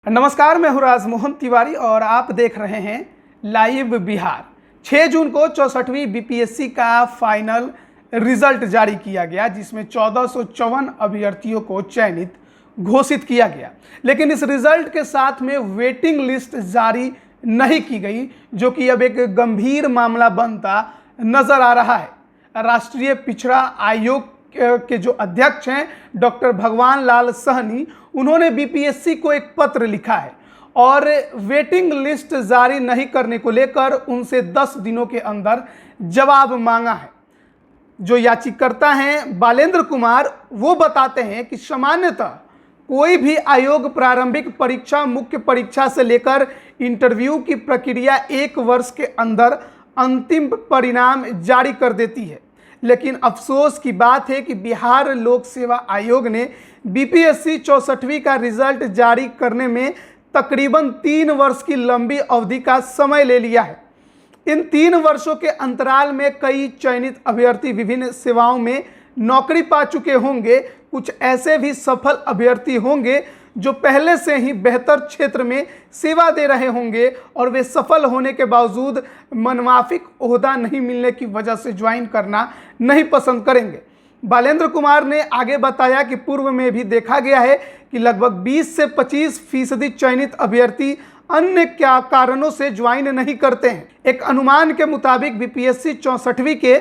नमस्कार, मैं हूं राजमोहन तिवारी और आप देख रहे हैं लाइव बिहार। 6 जून को 64वीं बीपीएससी का फाइनल रिजल्ट जारी किया गया, जिसमें 1454 अभ्यर्थियों को चयनित घोषित किया गया। लेकिन इस रिजल्ट के साथ में वेटिंग लिस्ट जारी नहीं की गई, जो कि अब एक गंभीर मामला बनता नजर आ रहा है। राष्ट्रीय पिछड़ा आयोग के जो अध्यक्ष हैं डॉक्टर भगवान लाल सहनी, उन्होंने बीपीएससी को एक पत्र लिखा है और वेटिंग लिस्ट जारी नहीं करने को लेकर उनसे 10 दिनों के अंदर जवाब मांगा है। जो याचिकाकर्ता हैं बालेंद्र कुमार, वो बताते हैं कि सामान्यतः कोई भी आयोग प्रारंभिक परीक्षा, मुख्य परीक्षा से लेकर इंटरव्यू की प्रक्रिया 1 वर्ष के अंदर अंतिम परिणाम जारी कर देती है। लेकिन अफसोस की बात है कि बिहार लोक सेवा आयोग ने बीपीएससी 64वीं का रिजल्ट जारी करने में तकरीबन 3 वर्ष की लंबी अवधि का समय ले लिया है। इन 3 वर्षों के अंतराल में कई चयनित अभ्यर्थी विभिन्न सेवाओं में नौकरी पा चुके होंगे। कुछ ऐसे भी सफल अभ्यर्थी होंगे जो पहले से ही बेहतर क्षेत्र में सेवा दे रहे होंगे और वे सफल होने के बावजूद मनमाफिक ओहदा नहीं मिलने की वजह से ज्वाइन करना नहीं पसंद करेंगे। बालेंद्र कुमार ने आगे बताया कि पूर्व में भी देखा गया है कि लगभग 20 से 25% चयनित अभ्यर्थी अन्य क्या कारणों से ज्वाइन नहीं करते हैं। एक अनुमान के मुताबिक बीपीएससी 64वीं के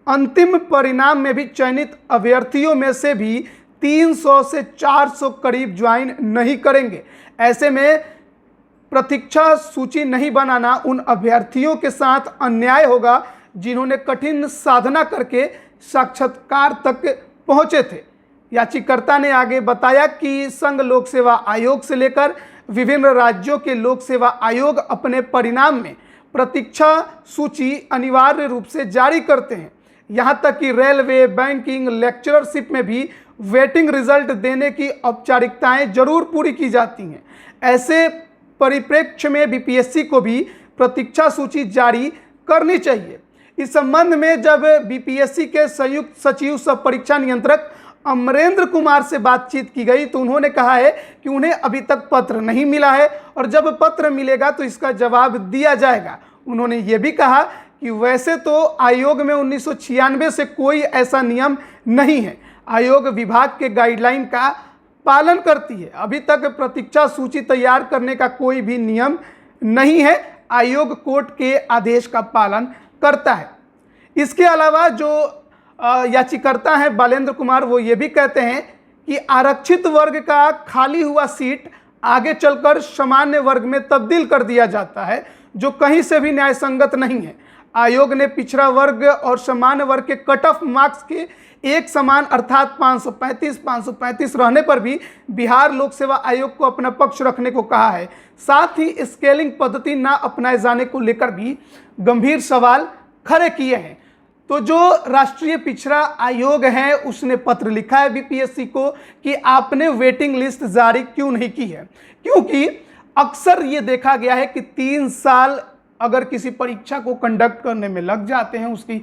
अंतिम परिणाम में भी चयनित अभ्यर्थियों में से भी 300 से 400 करीब ज्वाइन नहीं करेंगे। ऐसे में प्रतीक्षा सूची नहीं बनाना उन अभ्यर्थियों के साथ अन्याय होगा जिन्होंने कठिन साधना करके साक्षात्कार तक पहुंचे थे। याचिकाकर्ता ने आगे बताया कि संघ लोक सेवा आयोग से लेकर विभिन्न राज्यों के लोक सेवा आयोग अपने परिणाम में प्रतीक्षा सूची अनिवार्य रूप से जारी करते हैं। यहां तक कि रेलवे, बैंकिंग, लेक्चरशिप में भी वेटिंग रिजल्ट देने की औपचारिकताएं जरूर पूरी की जाती हैं। ऐसे परिप्रेक्ष्य में बीपीएससी को भी प्रतीक्षा सूची जारी करनी चाहिए। इस संबंध में जब बीपीएससी के संयुक्त सचिव सह परीक्षा नियंत्रक अमरेंद्र कुमार से बातचीत की गई तो उन्होंने कहा है कि उन्हें अभी तक पत्र नहीं मिला है और जब पत्र मिलेगा तो इसका जवाब दिया जाएगा। उन्होंने ये भी कहा कि वैसे तो आयोग में 1996 से कोई ऐसा नियम नहीं है। आयोग विभाग के गाइडलाइन का पालन करती है। अभी तक प्रतीक्षा सूची तैयार करने का कोई भी नियम नहीं है। आयोग कोर्ट के आदेश का पालन करता है। इसके अलावा जो याचिकाकर्ता हैं बालेंद्र कुमार, वो ये भी कहते हैं कि आरक्षित वर्ग का खाली हुआ सीट आगे चलकर सामान्य वर्ग में तब्दील कर दिया जाता है, जो कहीं से भी न्यायसंगत नहीं है। आयोग ने पिछड़ा वर्ग और सामान्य वर्ग के कट ऑफ मार्क्स के एक समान अर्थात 535 रहने पर भी बिहार लोक सेवा आयोग को अपना पक्ष रखने को कहा है। साथ ही स्केलिंग पद्धति ना अपनाए जाने को लेकर भी गंभीर सवाल खड़े किए हैं। तो जो राष्ट्रीय पिछड़ा आयोग है उसने पत्र लिखा है बीपीएससी को कि आपने वेटिंग लिस्ट जारी क्यों नहीं की है, क्योंकि अक्सर ये देखा गया है कि 3 साल अगर किसी परीक्षा को कंडक्ट करने में लग जाते हैं, उसकी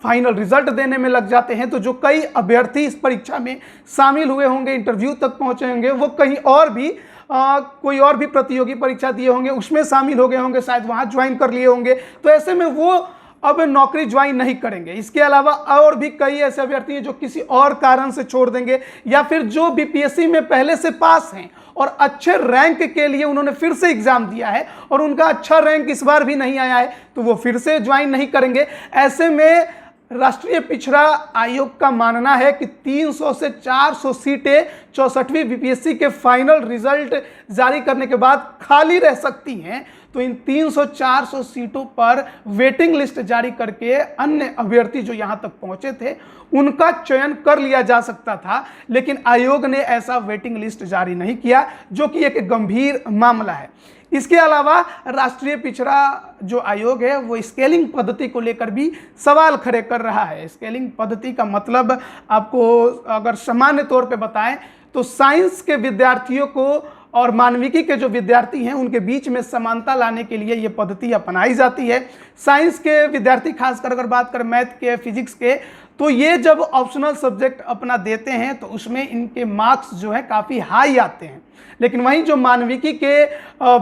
फाइनल रिजल्ट देने में लग जाते हैं, तो जो कई अभ्यर्थी इस परीक्षा में शामिल हुए होंगे, इंटरव्यू तक पहुंचे होंगे, वो कहीं और भी कोई और भी प्रतियोगी परीक्षा दिए होंगे, उसमें शामिल हो गए होंगे, शायद वहां ज्वाइन कर लिए होंगे। तो ऐसे में वो अब नौकरी ज्वाइन नहीं करेंगे। इसके अलावा और भी कई ऐसे अभ्यर्थी हैं जो किसी और कारण से छोड़ देंगे, या फिर जो बीपीएससी में पहले से पास हैं और अच्छे रैंक के लिए उन्होंने फिर से एग्जाम दिया है और उनका अच्छा रैंक इस बार भी नहीं आया है, तो वो फिर से ज्वाइन नहीं करेंगे। ऐसे में राष्ट्रीय पिछड़ा आयोग का मानना है कि 300 से 400 सीटें 64वीं बीपीएससी के फाइनल रिजल्ट जारी करने के बाद खाली रह सकती हैं। तो इन 300-400 सीटों पर वेटिंग लिस्ट जारी करके अन्य अभ्यर्थी जो यहां तक पहुंचे थे उनका चयन कर लिया जा सकता था, लेकिन आयोग ने ऐसा वेटिंग लिस्ट जारी नहीं किया, जो कि एक गंभीर मामला है। इसके अलावा राष्ट्रीय पिछड़ा जो आयोग है वो स्केलिंग पद्धति को लेकर भी सवाल खड़े कर रहा है। स्केलिंग पद्धति का मतलब आपको अगर सामान्य तौर पे बताएं तो साइंस के विद्यार्थियों को और मानविकी के जो विद्यार्थी हैं उनके बीच में समानता लाने के लिए ये पद्धति अपनाई जाती है। साइंस के विद्यार्थी, खासकर अगर बात करें मैथ के, फिजिक्स के, तो ये जब ऑप्शनल सब्जेक्ट अपना देते हैं तो उसमें इनके मार्क्स जो है काफ़ी हाई आते हैं। लेकिन वहीं जो मानविकी के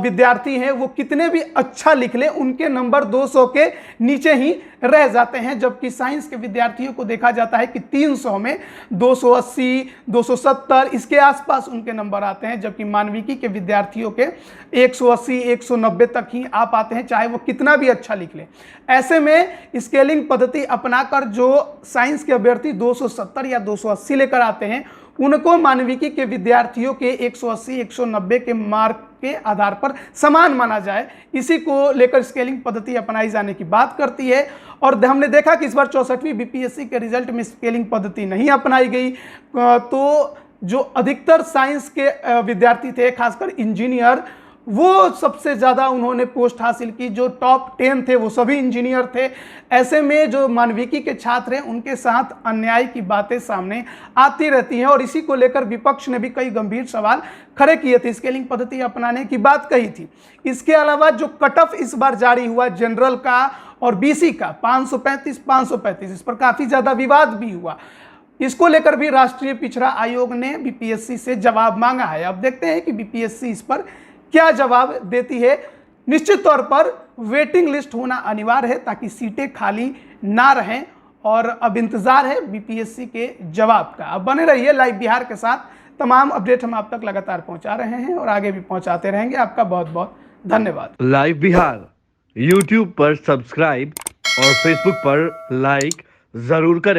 विद्यार्थी हैं वो कितने भी अच्छा लिख लें उनके नंबर 200 के नीचे ही रह जाते हैं, जबकि साइंस के विद्यार्थियों को देखा जाता है कि 300 में 280, 270 इसके आसपास उनके नंबर आते हैं, जबकि मानविकी के विद्यार्थियों के 180, 190 तक ही आ पाते हैं, चाहे वो कितना भी अच्छा लिख ले। ऐसे में स्केलिंग पद्धति अपनाकर जो साइंस के अभ्यर्थी 270 या 280 लेकर आते हैं उनको मानविकी के विद्यार्थियों के 180, 190 के मार्क के आधार पर समान माना जाए, इसी को लेकर स्केलिंग पद्धति अपनाई जाने की बात करती है। और हमने देखा कि इस बार 64वीं बीपीएससी के रिजल्ट में स्केलिंग पद्धति नहीं अपनाई गई, तो जो अधिकतर साइंस के विद्यार्थी थे, खासकर इंजीनियर, वो सबसे ज़्यादा उन्होंने पोस्ट हासिल की। जो टॉप 10 थे वो सभी इंजीनियर थे। ऐसे में जो मानविकी के छात्र हैं उनके साथ अन्याय की बातें सामने आती रहती हैं और इसी को लेकर विपक्ष ने भी कई गंभीर सवाल खड़े किए थे, स्केलिंग पद्धति अपनाने की बात कही थी। इसके अलावा जो कट ऑफ इस बार जारी हुआ जनरल का और बीसी का 535, इस पर काफ़ी ज़्यादा विवाद भी हुआ। इसको लेकर भी राष्ट्रीय पिछड़ा आयोग ने बीपीएससी से जवाब मांगा है। अब देखते हैं कि बीपीएससी इस पर क्या जवाब देती है। निश्चित तौर पर वेटिंग लिस्ट होना अनिवार्य है ताकि सीटें खाली ना रहें और अब इंतजार है बीपीएससी के जवाब का। अब बने रहिए लाइव बिहार के साथ, तमाम अपडेट हम आप तक लगातार पहुंचा रहे हैं और आगे भी पहुंचाते रहेंगे। आपका बहुत बहुत धन्यवाद। लाइव बिहार यूट्यूब पर सब्सक्राइब और फेसबुक पर लाइक जरूर करें।